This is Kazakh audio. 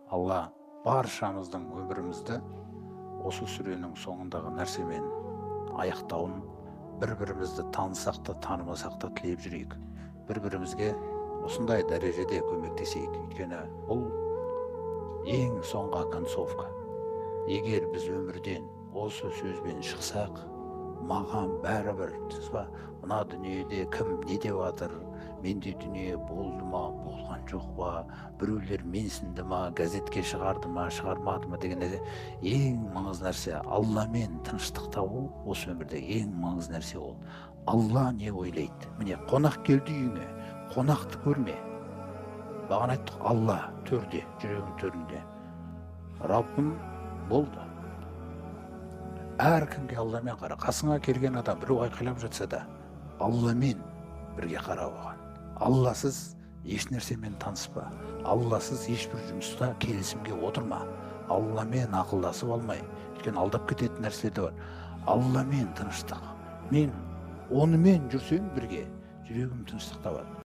Алла баршамыздың өмірімізді осы сүренің соңындағы нәрсемен аяқтауын, бір-бірімізді танысақ та танымасақ та тілеп жүрейік. Бір-бірімізге осындай дәрежеде көмектесейік. Өйткені бұл ең соңғы концовка. Егер біз өмірден осы сөзбен шықсақ, маған бәрібір, мына дүниеде кім не деп жатыр, менде дүние болды ма, болған жоқ па, біреулер менсінді ма, газетке шығарды ма, шығармады ма деген ең маңызды нәрсе. Алламен тыныштық табу осы өмірде ең маңызды нәрсе ол. Алла не ойлайды? Міне, қонақ келді үйіңе, қонақты көрме. Бағана айттық, Алла төрде, жүрегің төрінде. Раббым болды. Әркімге Алламен қара. Қасыңа келген адам біреу айқайлап жатса да, Алламен бірге қара оған. Алласыз еш нәрсемен таныспа. Алласыз ешбір жұмыста келісімге отырма. Алламен ақылдасып алмай, өйткені алдап кететін нәрселер де бар. Алламен тыныштық. Мен онымен жүрсем бірге, жүрегім тыныштық табады.